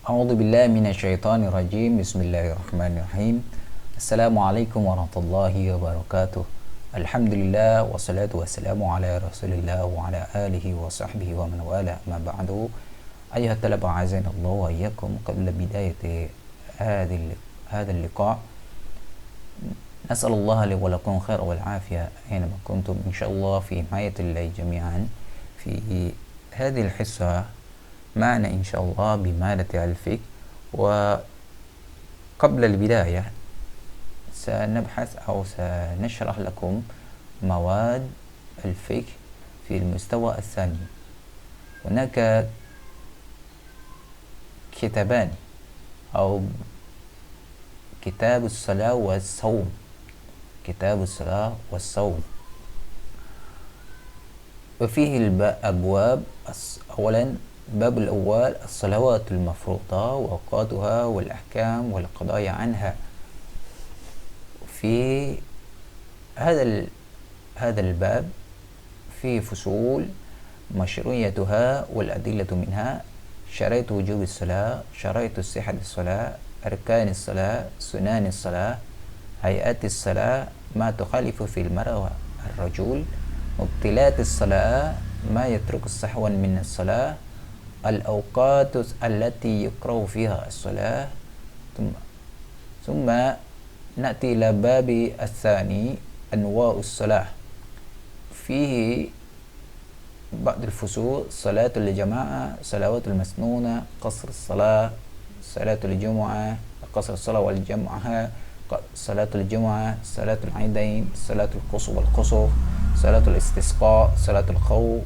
A'udzu billahi minasyaitonir rajim. Bismillahirrahmanirrahim. Assalamualaikum warahmatullahi wabarakatuh. Alhamdulillah wassalatu wassalamu ala Rasulillah wa ala alihi wa sahbihi wa man wala. Ma ba'du. Ayuhat talaba azanallah wa iyyakum qabla bidayati هذا اللقاء نسأل الله لي ولكم خير والعافية أينما كنتم إن شاء الله في حماية الله جميعا. في هذه الحصة معنا إن شاء الله بمادة الفقه. وقبل البداية سنبحث أو سنشرح لكم مواد الفقه في المستوى الثاني. هناك كتابان أو كتاب الصلاة والصوم. كتاب الصلاة والصوم وفيه الأبواب. أولا الباب الأول الصلوات المفروضة وأوقاتها والأحكام والقضايا عنها. في هذا الباب فيه فصول مشروعيتها والأدلة منها، شرائط وجوب الصلاة، شرائط صحة الصلاة، أركان الصلاة، سنن الصلاة، هيئات الصلاة، ما تخالف في المرأة والرجل، مبطلات الصلاة، ما يترك سهوا من الصلاة، الأوقات التي يكره فيها الصلاة. ثم نأتي إلى باب الثاني أنواع الصلاة. فيه بعض الفصول: صلاة الجماعة، صلوات المسنونة، قصر الصلاة، صلاة الجمعة، قصر الصلاة والجمعة، صلاة الجمعة، صلاة العيدين، صلاة القصر والقصر، صلاة الاستسقاء، صلاة الخوف،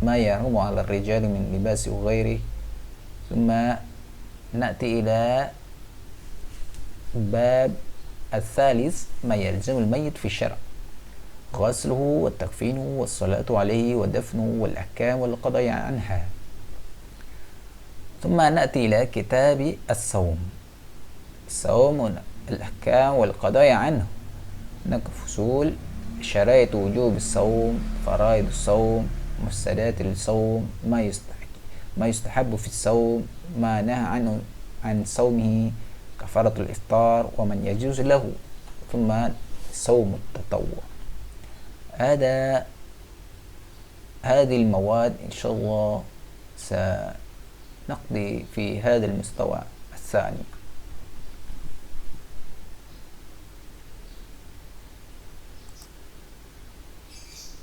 ما يحرم على الرجال من لباس وغيره. ثم نأتي إلى باب الثالث: ما يلزم الميت في الشرع، غسله والتكفينه والصلاة عليه ودفنه والأحكام والقضاء عنها. ثم نأتي إلى كتاب الصوم. الصوم الأحكام والقضاء عنه. هناك فصول: شرائط وجوب الصوم، فرائض الصوم، مفسدات الصوم، ما يستحب في الصوم، ما نهى عنه عن صومه، كفارة الإفطار، ومن يجوز له. ثم صوم التطوع. هذه المواد إن شاء الله سنقضي في هذا المستوى الثاني.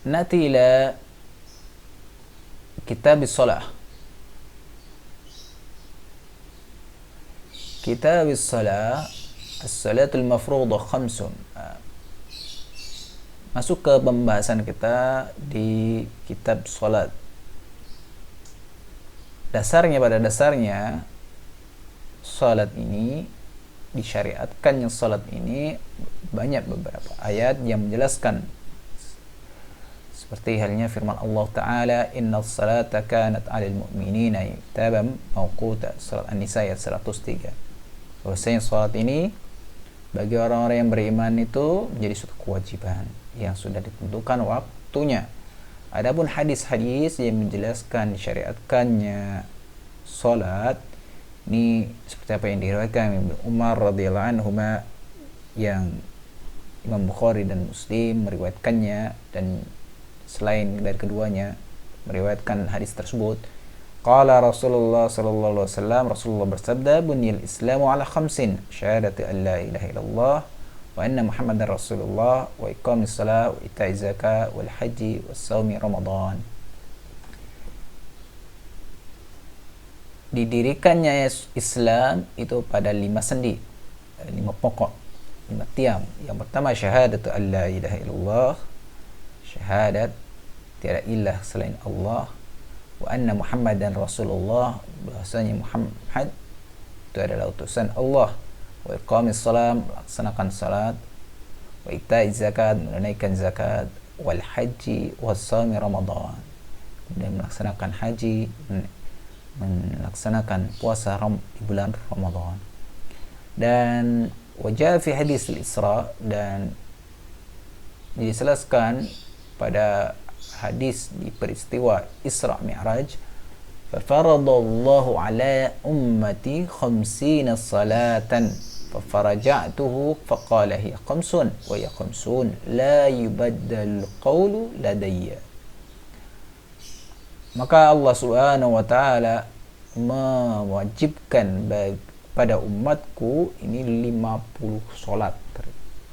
نأتي إلى كتاب الصلاة. كتاب الصلاة: الصلاة المفروضة 5. Masuk ke pembahasan kita di kitab salat. Pada dasarnya salat ini disyariatkannya. Salat ini banyak beberapa ayat yang menjelaskan, seperti halnya firman Allah Ta'ala, inna salata kanat 'alal mu'minina kitaban mawquta, surat An-Nisa ayat 103. Bahwasanya salat ini bagi orang-orang yang beriman itu menjadi suatu kewajiban yang sudah ditentukan waktunya. Adapun hadis-hadis yang menjelaskan syariatkannya salat ini seperti apa yang diriwayatkan Ibnu Umar radhiyallahu anhu, yang Imam Bukhari dan Muslim meriwayatkannya, dan selain dari keduanya meriwayatkan hadis tersebut. Qala Rasulullah sallallahu alaihi wasallam, Rasulullah bersabda, bunyil Islamu ala khamsin: syahadati an la ilaha illallah wa anna Muhammadar Rasulullah wa iqamis shalah wa ita'iz zakah wal haji was shaumi Ramadan. Didirikannya Islam itu pada 5 sendi, 5 pokok, 5 tiang. Yang pertama syahadatu an la ilaha illallah, syahadat tiada ilah selain Allah, wa anna Muhammadan Rasulullah, bahwasanya Muhammad itu adalah utusan Allah, wa iqamis salam, melaksanakan salat, wa ita'iz zakat, menunaikan zakat, wal haji was shaumi Ramadan, kemudian melaksanakan haji, melaksanakan puasa di bulan Ramadan. Dan wajah fi hadis al-Isra, dan dijelaskan pada hadis di peristiwa Isra Mi'raj, fafaradallahu ala ummati 50 salatan fafaraja'tuhu faqala hiya khamsun wa hiya khamsun la yubaddal qawlu ladayya. Maka Allah Subhanahu wa taala mewajibkan pada umatku ini 50 solat.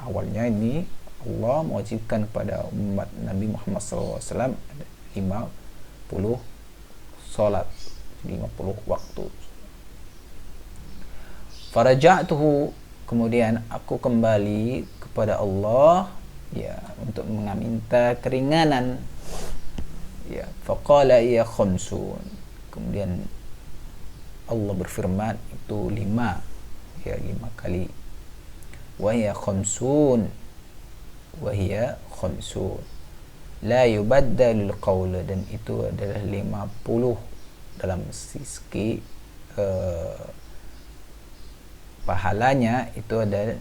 Awalnya ini Allah mewajibkan kepada umat Nabi Muhammad SAW 50 solat, 50 waktu. Faraja'tuhu, kemudian aku kembali kepada Allah ya untuk meminta keringanan. Ya, faqala ya khamsun. Kemudian Allah berfirman itu 5 kali. Wa hiya khamsun. Wa hiya khamsun. La yubaddalul qaul, dan itu adalah 50 dalam sisi pahalanya itu adalah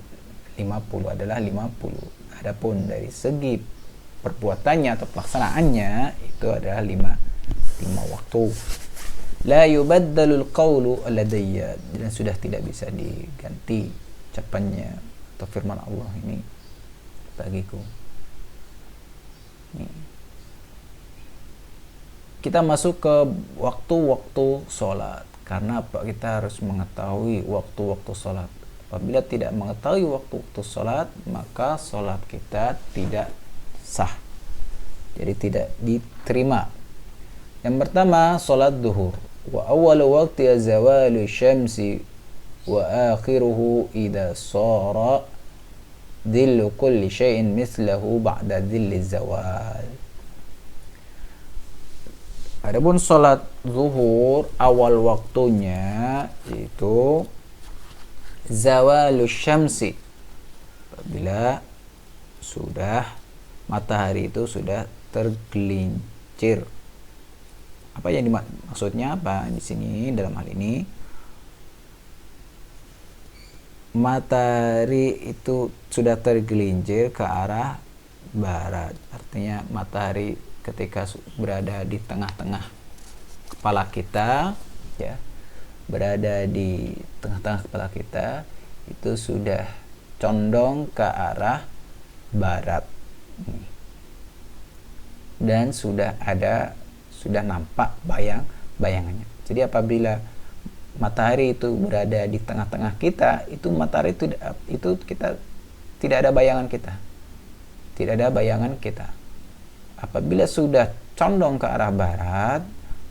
50 adalah 50. Adapun dari segi perbuatannya atau pelaksanaannya itu adalah 5 waktu. La yubaddalul qawlu ladayya, dan sudah tidak bisa diganti ucapannya atau firman Allah ini bagiku. Nih. Kita masuk ke waktu-waktu sholat. Karena apa? Kita harus mengetahui waktu-waktu sholat. Apabila tidak mengetahui waktu-waktu sholat, maka sholat kita tidak sah, jadi tidak diterima. Yang pertama, sholat duhur. Wa awwalu waqti zawalu syamsi wa akhiruhu idza sara dhillu kulli syai'in mislahu ba'da dhilli zawal. Adapun sholat zuhur awal waktunya itu zawalu syamsi, apabila sudah matahari itu sudah tergelincir. Apa yang maksudnya apa di sini dalam hal ini? Matahari itu sudah tergelincir ke arah barat. Artinya matahari ketika berada di tengah-tengah kepala kita, ya, berada di tengah-tengah kepala kita itu sudah condong ke arah barat. Dan sudah nampak bayangannya. Jadi apabila matahari itu berada di tengah-tengah kita, itu matahari itu kita tidak ada bayangan kita. Tidak ada bayangan kita. Apabila sudah condong ke arah barat,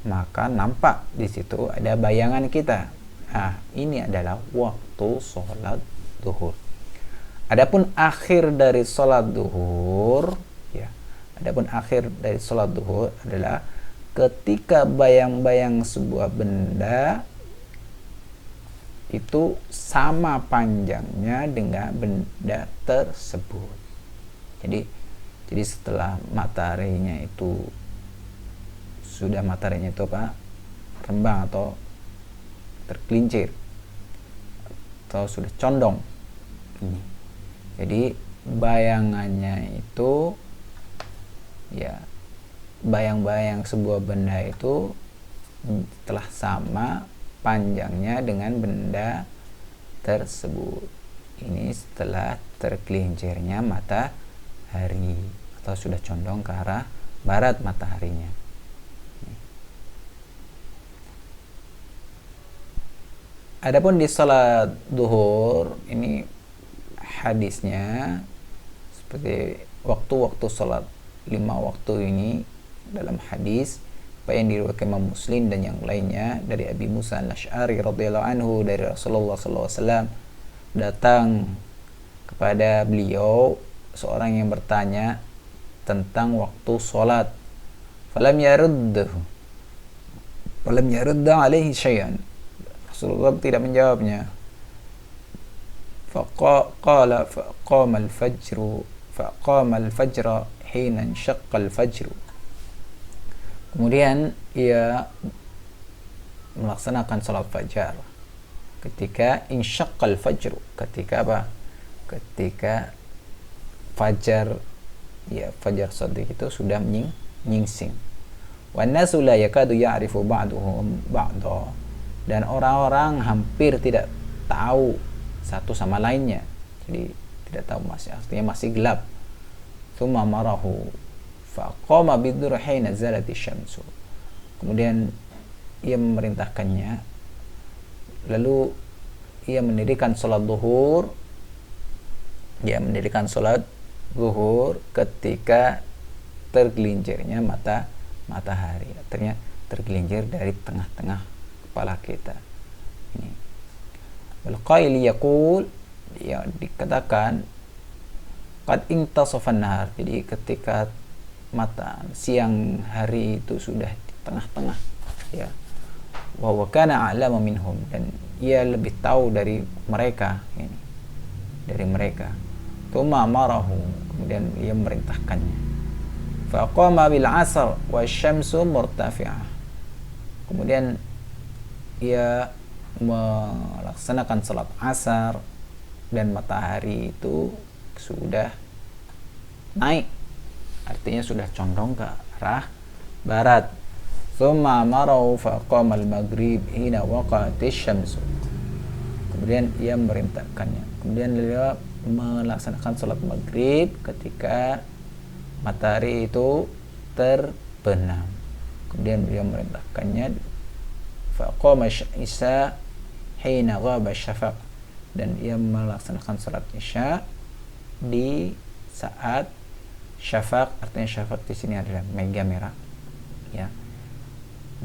maka nampak di situ ada bayangan kita. Nah, ini adalah waktu sholat zuhur. Adapun akhir dari sholat zuhur, ya. Adapun akhir dari sholat zuhur adalah ketika bayang-bayang sebuah benda itu sama panjangnya dengan benda tersebut. Jadi setelah mataharinya itu rembang atau tergelincir atau sudah condong ini. Jadi bayangannya itu, ya, bayang-bayang sebuah benda itu telah sama panjangnya dengan benda tersebut. Ini setelah tergelincirnya matahari atau sudah condong ke arah barat mataharinya. Adapun di salat duhur ini hadisnya seperti waktu-waktu salat 5 waktu ini dalam hadis apa yang diriwayatkan Imam Muslim dan yang lainnya dari Abi Musa Al-Asy'ari radhiyallahu anhu dari Rasulullah SAW, datang kepada beliau seorang yang bertanya tentang waktu salat. Falam yarudda alaihi syai'an. Rasulullah tidak menjawabnya. Faqala faqama al-fajr hina inshaqqa al-fajr. Kemudian ia melaksanakan salat fajar ketika inshaqqa al-fajr, ketika apa? Ketika fajar, ya, fajar shadiq itu sudah menyingsing. wan nasu la yakadu ya'rifu ba'duhum ba'dha, dan orang-orang hampir tidak tahu satu sama lainnya, jadi tidak tahu, masih artinya masih gelap. Tsumma marahu faqama bidzur hina zalati syamsu, kemudian ia memerintahkannya, lalu ia mendirikan salat zuhur, ketika tergelincirnya matahari, artinya tergelincir dari tengah-tengah kepala kita. Ini al-qaili yaqul, ya dikatakan qad intasafan nahar, jadi ketika siang hari itu sudah di tengah-tengah, ya. Wa kana a'lamu minhum, dan ia lebih tahu dari mereka, ini dari mereka. Tsumma amarahu, kemudian ia memerintahkannya. Faqama bil 'asr wasyamsu murtafi'ah, kemudian ia melaksanakan salat asar dan matahari itu sudah naik, artinya sudah condong ke arah barat. Tsumma amarahu faqama al-maghrib hina waqa'atish syamsu, kemudian ia memerintahkannya, kemudian dia melaksanakan salat maghrib ketika matahari itu terbenam, kemudian dia memerintahkannya faqama isya hina ghaba syafaq, dan ia melaksanakan salat isya di saat syafaq, artinya syafaq di sini adalah mega merah, ya,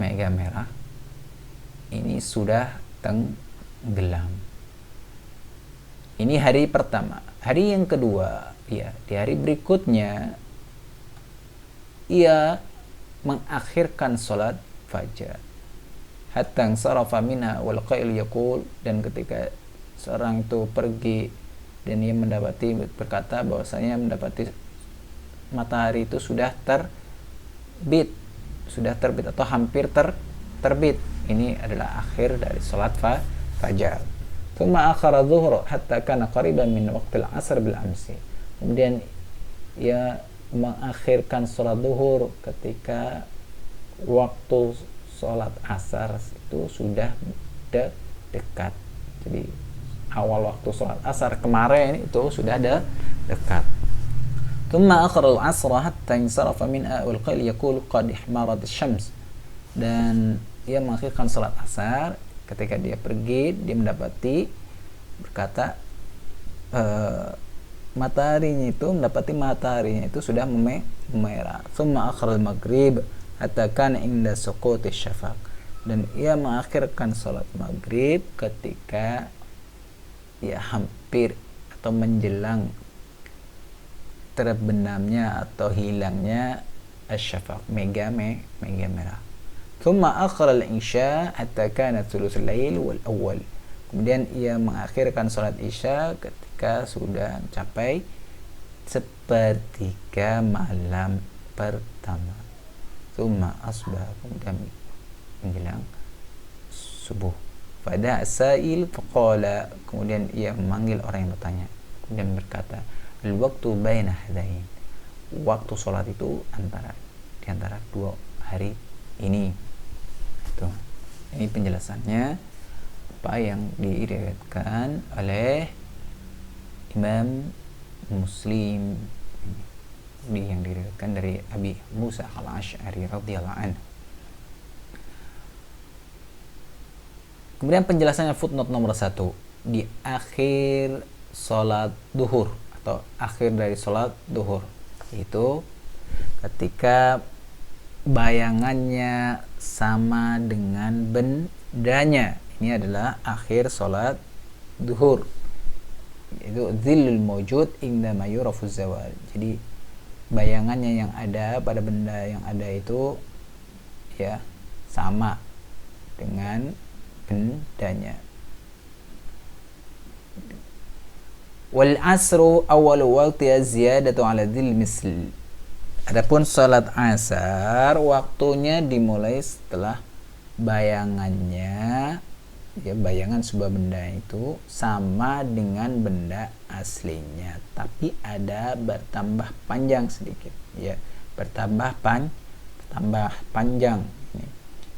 mega merah ini sudah tenggelam. Ini hari pertama. Hari yang kedua, ya, di hari berikutnya ia mengakhirkan salat fajar hatta sarafa minha wal qail yaqul, dan ketika seorang itu pergi dan ia berkata bahwasanya mendapati matahari itu sudah terbit atau hampir terbit, ini adalah akhir dari salat fajar. Tsumma akhara dhuhra hatta kana qariban min waqtil 'asr bil amsi, kemudian ia mengakhirkan salat zuhur ketika waktu salat asar itu sudah dekat, jadi awal waktu salat asar kemarin itu sudah dekat. Tsumma akhara al-'asra hatta insarafa minha wal qail yaqulu qad ihmarat asy-syams, dan ia mengakhirkan salat asar ketika dia pergi, dia mendapati berkata mataharinya itu sudah memerah. Tsumma akhara al-maghrib hatta kana inda suquti syafaq, dan ia mengakhirkan salat maghrib ketika ya hampir atau menjelang terbenamnya atau hilangnya asy-syafaq, mega merah. Tsumma akhara al-isya hatta kana thuluthul lail wal awwal, kemudian ia mengakhirkan salat isya ketika sudah mencapai sepertiga malam pertama. Tsumma asbah, kemudian menjelang subuh. Pada sa'il faqala, kemudian ia memanggil orang yang bertanya, kemudian berkata, al-waqtu baina hadain, waktu salat itu di antara dua hari ini. Ini penjelasannya apa yang diriwayatkan oleh Imam Muslim, yang diriwayatkan dari Abi Musa al-Asy'ari radhiyallahu anhu. Kemudian penjelasannya footnote nomor 1, di akhir salat duhur atau akhir dari salat duhur, itu ketika bayangannya sama dengan bendanya, ini adalah akhir salat duhur, itu dhillul mawjud indama yurafu zawal, jadi bayangannya yang ada pada benda yang ada itu ya sama dengan bendanya. Wal asru awal waqtiha ziyadatu ala dhil misl, adapun salat asar waktunya dimulai setelah bayangannya, ya bayangan sebuah benda itu sama dengan benda aslinya, tapi ada bertambah panjang sedikit, ya bertambah tambah panjang.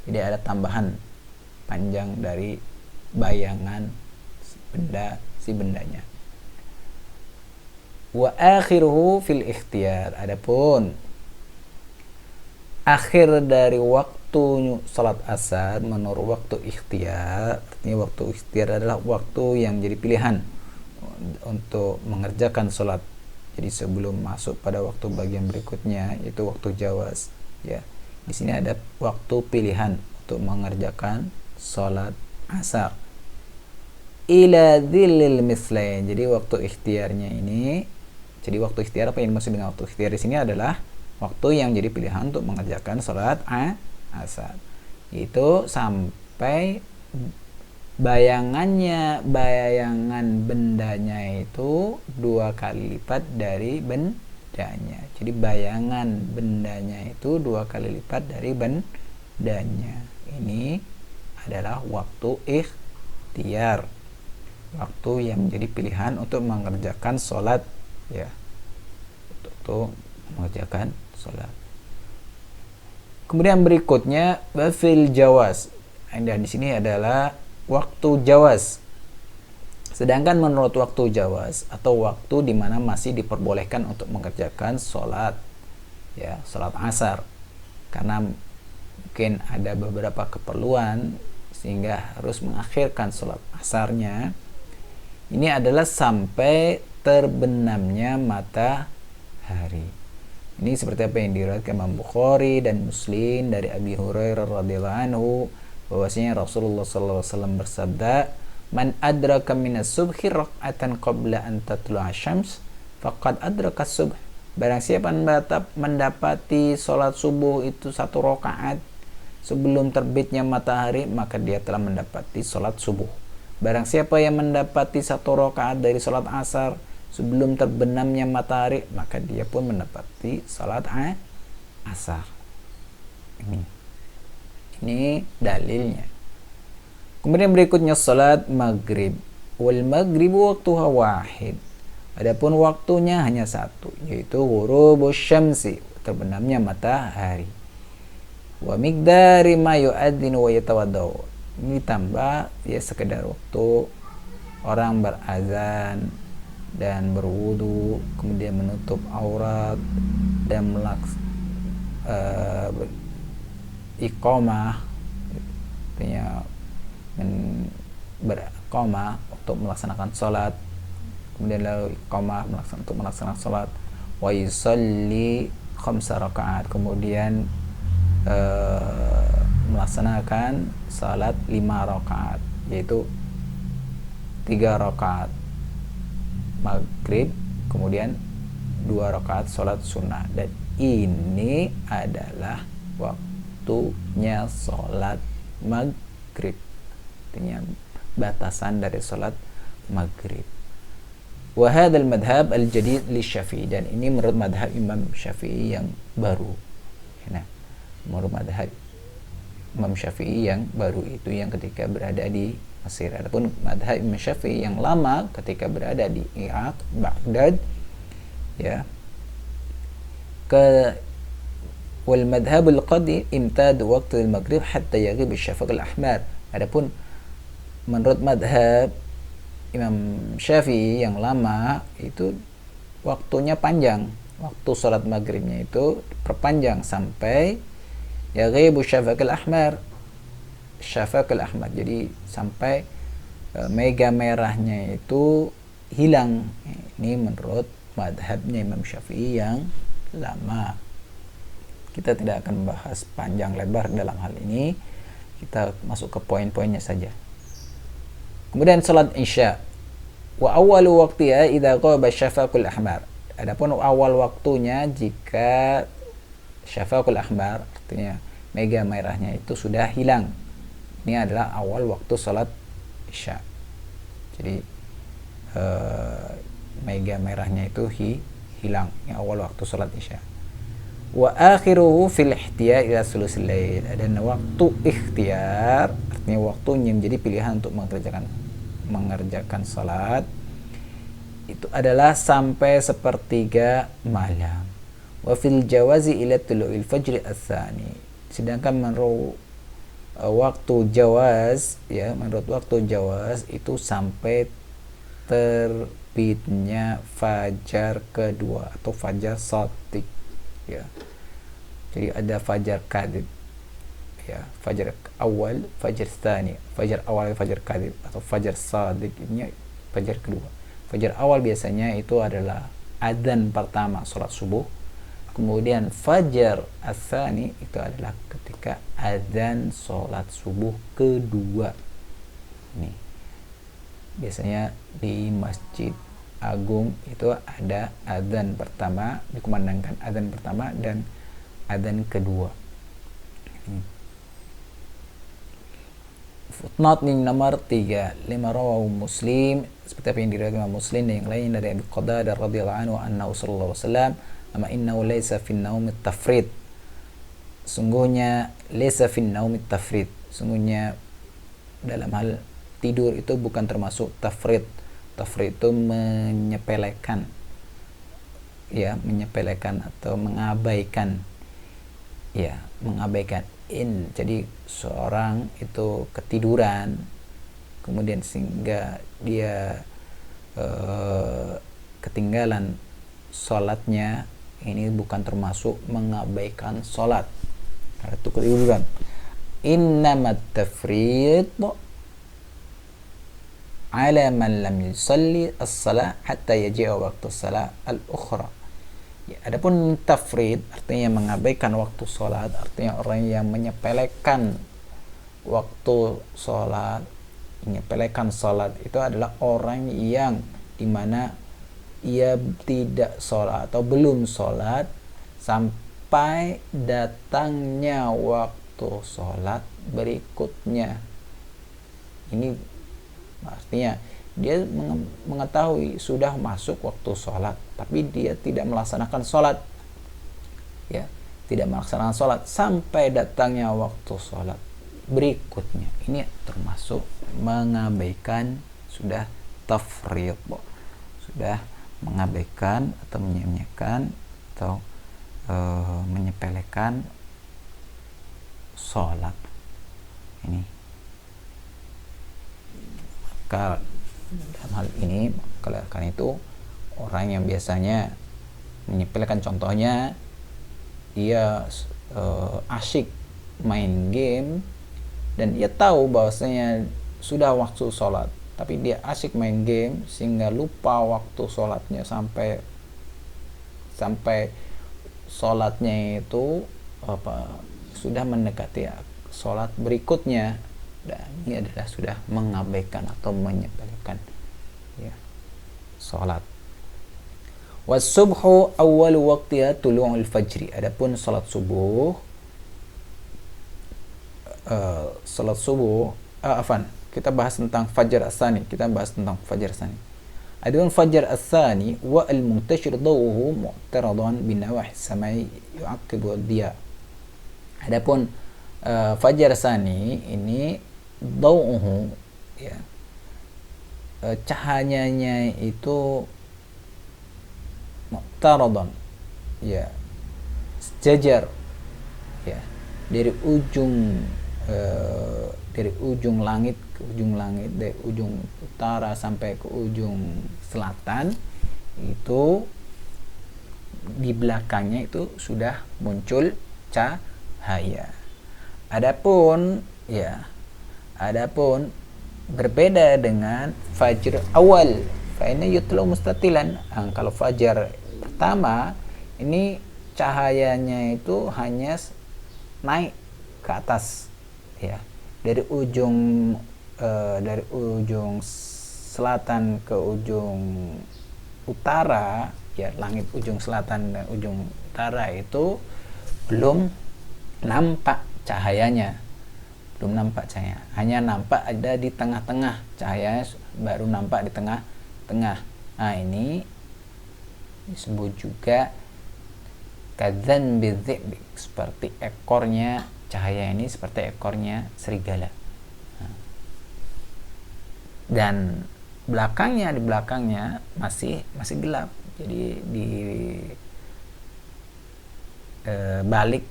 Jadi ada tambahan panjang dari bayangan bendanya. Wa akhiruhu fil ikhtiyar. Adapun akhir dari waktu salat asar menurut waktu ikhtiyar, artinya waktu ikhtiyar adalah waktu yang jadi pilihan untuk mengerjakan salat. Jadi sebelum masuk pada waktu bagian berikutnya, yaitu waktu jawaz, ya. Di sini ada waktu pilihan untuk mengerjakan salat asar. Ila dzillil mislain. Jadi waktu ikhtiarnya ini, jadi waktu ikhtiar, apa yang dimaksud dengan waktu ikhtiar di sini adalah waktu yang jadi pilihan untuk mengerjakan salat asar. Itu sampai bayangan bendanya itu 2 kali lipat dari bendanya. Jadi bayangan bendanya itu 2 kali lipat dari bendanya. Ini adalah waktu ikhtiar, waktu yang menjadi pilihan untuk mengerjakan salat, ya, untuk mengerjakan salat. Kemudian berikutnya wafil jawaz. Dan di sini adalah waktu jawaz. Sedangkan menurut waktu jawaz atau waktu di mana masih diperbolehkan untuk mengerjakan salat, ya, salat asar, karena mungkin ada beberapa keperluan sehingga harus mengakhirkan salat asarnya, ini adalah sampai terbenamnya matahari. Ini seperti apa yang diriwayatkan Imam Bukhari dan Muslim dari Abi Hurairah radhiyallahu anhu, bahwasanya Rasulullah SAW bersabda, "Man adraka minas subhi rak'atan qabla an tatlu'a syams, faqad adraka subh." Barang siapa mendapati salat subuh itu 1 rakaat sebelum terbitnya matahari, maka dia telah mendapati salat subuh. Barang siapa yang mendapati 1 rakaat dari salat asar sebelum terbenamnya matahari, maka dia pun mendapati salat asar. Ini dalilnya. Kemudian berikutnya salat maghrib. Wal maghribu waktuha wahid. Adapun waktunya hanya 1, yaitu ghurubus syamsi, terbenamnya matahari. Wa miqdari ma yu'adzinu wa yatawaddau. Ini tambah ya sekedar waktu orang berazan dan berwudu, kemudian menutup aurat dan iqamah, artinya beriqamah untuk melaksanakan salat, kemudian lalu iqamah untuk melaksanakan salat, wa yusalli 5 rakaat, kemudian melaksanakan salat 5 rakaat, yaitu 3 rakaat maghrib, kemudian 2 rakaat salat sunnah. Dan ini adalah waktunya salat maghrib, artinya batasan dari salat maghrib. Wa hadzal madhab al-jadid li Syafi'i, dan ini menurut madhab Imam Syafi'i yang baru. Nah, menurut madhab Imam Syafi'i yang baru itu yang ketika berada di Mesir. Adapun madhab Imam Syafi'i yang lama ketika berada di Irak, Baghdad, ya, ke wal madhabul qadim imtad waktu al-maghrib hatta yaghib asy-syafaq al-ahmar. Adapun menurut madhab Imam Syafi'i yang lama itu waktunya panjang, waktu salat maghribnya itu perpanjang sampai yaghib asy-syafaq al-ahmar, syafaq al-ahmar, jadi sampai mega merahnya itu hilang. Ini menurut madhabnya Imam Syafi'i yang lama. Kita tidak akan membahas panjang lebar dalam hal ini, kita masuk ke poin-poinnya saja. Kemudian salat isya, wa awwalu waqtiha idza ghaba syafaqul ahmar. Adapun awal waktunya jika syafaqul ahmar, artinya mega merahnya itu sudah hilang. Ini adalah awal waktu salat isya. Jadi mega merahnya itu hilang. Ini awal waktu salat isya. Wa akhiruhu fil ihtiyar ila sulusil lail. Dan waktu ikhtiar, artinya waktu yang menjadi pilihan untuk mengerjakan salat, itu adalah sampai 1/3 malam. Wa fil jawazi ila tulu'il fajri ats-tsani. Sedangkan menurut waktu jawaz, ya, menurut waktu jawaz itu sampai terbitnya fajar kedua atau fajar shadiq, ya. Jadi ada fajar kadhib, ya, fajar awal, fajar tsani, fajar awal, fajar kadhib atau fajar shadiq, ini fajar kedua. Fajar awal biasanya itu adalah adzan pertama salat subuh. Kemudian fajar ats-tsani itu adalah ketika adzan salat subuh kedua. Nih. Biasanya di Masjid Agung itu ada adzan pertama, dikumandangkan adzan pertama dan adzan kedua. Footnote nomor 3, lima rawahu Muslim, seperti apa yang diriwayatkan Imam Muslim dan yang lain dari Abi Qatadah radhiyallahu anhu annahu sallallahu alaihi wasallam amma innahu laysa fin naumi tafrid. Sungguhnya laysa fin naumi tafrid. Sungguhnya dalam hal tidur itu bukan termasuk tafrid. Tafrid itu menyepelekan, ya, menyepelekan atau mengabaikan, ya, mengabaikan. Jadi seorang itu ketiduran kemudian sehingga dia ketinggalan sholatnya, ini bukan termasuk mengabaikan sholat. Itu ketiduran. Innamat tafrid ala man lam yusalli as-salah hatta yaji'a waqtu as-salah al-ukhra. Ya, adapun tafrid artinya mengabaikan waktu sholat, artinya orang yang menyepelekan waktu sholat, menyepelekan sholat itu adalah orang yang dimana ia tidak sholat atau belum sholat sampai datangnya waktu sholat berikutnya. Ini artinya dia mengetahui sudah masuk waktu sholat, tapi dia tidak melaksanakan sholat, ya, tidak melaksanakan sholat sampai datangnya waktu sholat berikutnya. Ini termasuk mengabaikan, sudah tafrid, sudah mengabaikan atau menyia-nyiakan atau menyepelekan sholat. Ini maka dalam hal ini, karena itu orang yang biasanya menyepelekan, contohnya dia asyik main game dan dia tahu bahwasanya sudah waktu sholat, tapi dia asyik main game sehingga lupa waktu sholatnya sampai sholatnya itu sudah mendekati sholat berikutnya. Dan ini adalah sudah mengabaikan atau menyepelekan, ya, salat. Was-subhu awwal waqtiha tulu'ul fajri. Adapun salat subuh, kita bahas tentang fajar ats-tsani. Adapun fajar ats-tsani wa al-muntashir dawuhu mu'taradan bin nawahi samai yu'aqibu ad-diya. Adapun fajar ats-tsani ini dau'uhu, ya, cahayanya itu mu'taradan, ya, sejajar, ya, dari ujung langit ke ujung langit, dari ujung utara sampai ke ujung selatan, itu di belakangnya itu sudah muncul cahaya. Adapun berbeda dengan fajr awal, fa inna yutlu mustatilan. Kalau fajar pertama ini cahayanya itu hanya naik ke atas, ya, dari ujung selatan ke ujung utara, ya, langit ujung selatan dan ujung utara itu belum nampak cahayanya, hanya nampak ada di tengah-tengah, cahayanya baru nampak di tengah-tengah. Nah, ini disebut juga kadzan bidzib, seperti ekornya cahaya ini, seperti ekornya serigala. Dan di belakangnya masih gelap. Jadi balik,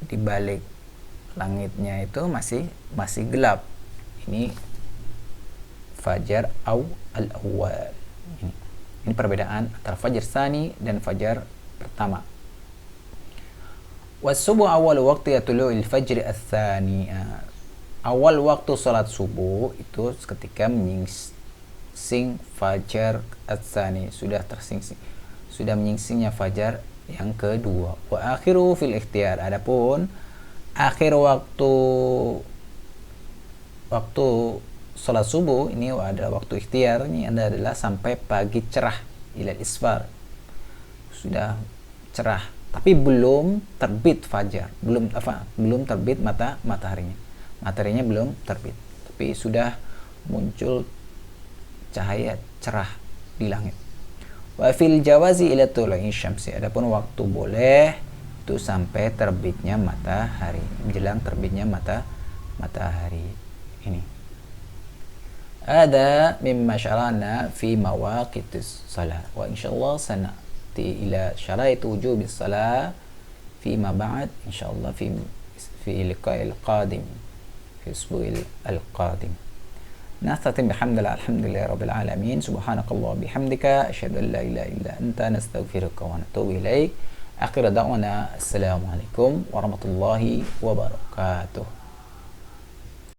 di balik langitnya itu masih gelap. Ini fajar al-awwal. Ini perbedaan antara fajar tsani dan fajar pertama. Wasubuh awal waktu tulu'il fajr ats-tsani. Awal waktu salat subuh itu ketika menyingsing fajar ats-tsani, sudah menyingsingnya fajar yang kedua. Wa akhiru fil ikhtiyar. Adapun akhir waktu salat subuh ini adalah waktu ikhtiar, ini adalah sampai pagi cerah, ilal isfar, sudah cerah tapi belum terbit fajar, belum terbit mataharinya belum terbit, tapi sudah muncul cahaya cerah di langit. Wa fil jawazi ila tulu'i syamsi. Adapun waktu boleh itu sampai terbitnya matahari, menjelang terbitnya matahari. Ini ada mimma syara'na fi mawaqitis salat, wa insyaallah sanati ila syara'it wujubis salat fi ma ba'd insyaallah fi liqa'il qadim, fi usbu'il al-qadim. نختتم بحمد الله الحمد لله رب العالمين سبحانك الله بحمدك أشهد أن لا إله إلا أنت نستغفرك ونتوب إليك. آخر دعوانا السلام عليكم ورحمة الله وبركاته.